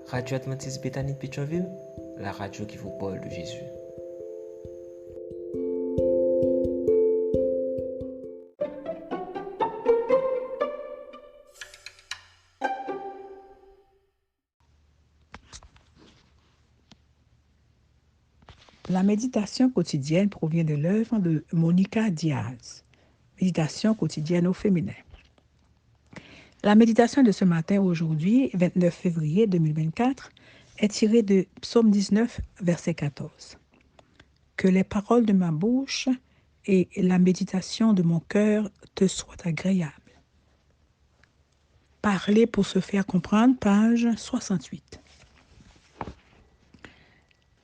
Radio Adventiste Bethany de Pétionville, la radio qui vous parle de Jésus. La méditation quotidienne provient de l'œuvre de Monica Diaz. Méditation quotidienne au féminin. La méditation de ce matin, aujourd'hui, 29 février 2024, est tirée de Psaume 19, verset 14. Que les paroles de ma bouche et la méditation de mon cœur te soient agréables. Parler pour se faire comprendre, page 68.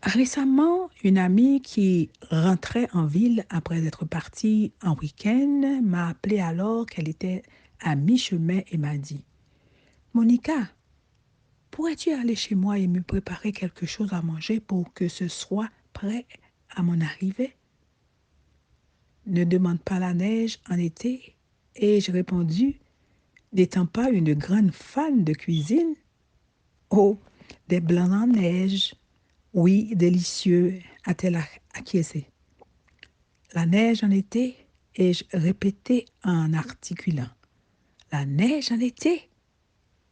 Récemment, une amie qui rentrait en ville après être partie en week-end m'a appelé alors qu'elle était à mi-chemin et m'a dit « Monica, pourrais-tu aller chez moi et me préparer quelque chose à manger pour que ce soit prêt à mon arrivée? » Ne demande pas la neige en été, ai-je répondu, n'étant pas une grande fan de cuisine. Oh, des blancs en neige! Oui, délicieux, a-t-elle acquiescé. La neige en été, ai-je répété en articulant. La neige en été?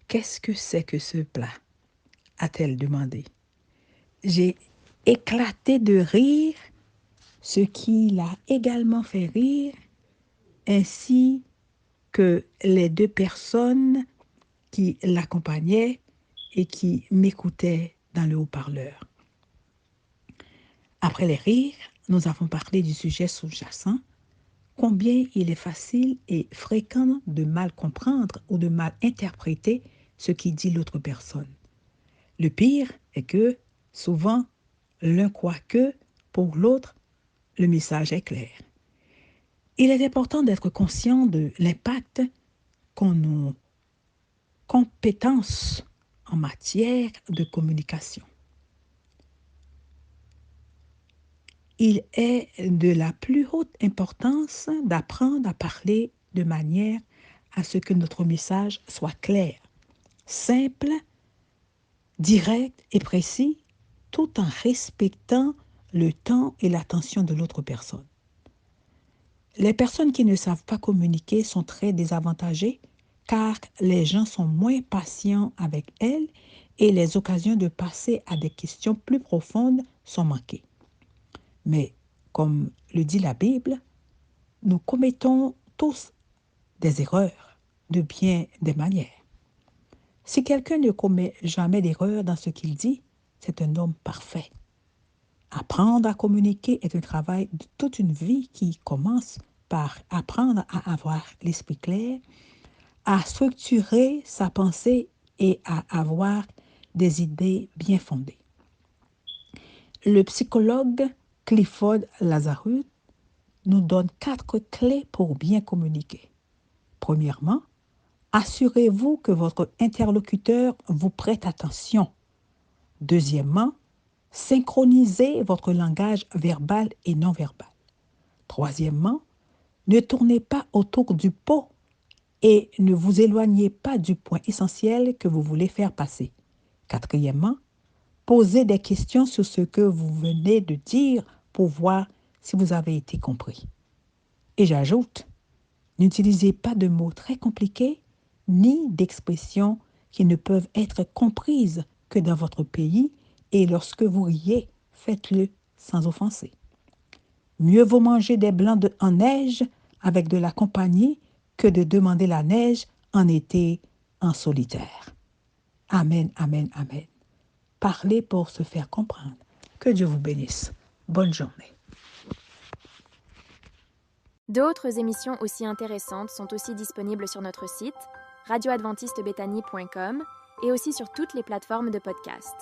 Qu'est-ce que c'est que ce plat? A-t-elle demandé. J'ai éclaté de rire, ce qui l'a également fait rire, ainsi que les deux personnes qui l'accompagnaient et qui m'écoutaient dans le haut-parleur. Après les rires, nous avons parlé du sujet sous-jacent, combien il est facile et fréquent de mal comprendre ou de mal interpréter ce qui dit l'autre personne. Le pire est que, souvent, l'un croit que, pour l'autre, le message est clair. Il est important d'être conscient de l'impact qu'ont nos compétences en matière de communication. Il est de la plus haute importance d'apprendre à parler de manière à ce que notre message soit clair, simple, direct et précis, tout en respectant le temps et l'attention de l'autre personne. Les personnes qui ne savent pas communiquer sont très désavantagées car les gens sont moins patients avec elles et les occasions de passer à des questions plus profondes sont manquées. Mais, comme le dit la Bible, nous commettons tous des erreurs de bien des manières. Si quelqu'un ne commet jamais d'erreur dans ce qu'il dit, c'est un homme parfait. Apprendre à communiquer est un travail de toute une vie qui commence par apprendre à avoir l'esprit clair, à structurer sa pensée et à avoir des idées bien fondées. Le psychologue Clifford Lazarus nous donne 4 clés pour bien communiquer. Premièrement, assurez-vous que votre interlocuteur vous prête attention. Deuxièmement, synchronisez votre langage verbal et non verbal. Troisièmement, ne tournez pas autour du pot et ne vous éloignez pas du point essentiel que vous voulez faire passer. Quatrièmement, posez des questions sur ce que vous venez de dire pour voir si vous avez été compris. Et j'ajoute, n'utilisez pas de mots très compliqués ni d'expressions qui ne peuvent être comprises que dans votre pays et lorsque vous riez, faites-le sans offenser. Mieux vaut manger des blancs en neige avec de la compagnie que de demander la neige en été en solitaire. Amen, amen, amen. Parlez pour se faire comprendre. Que Dieu vous bénisse. Bonne journée. D'autres émissions aussi intéressantes sont aussi disponibles sur notre site radioadventistebethany.com et aussi sur toutes les plateformes de podcast.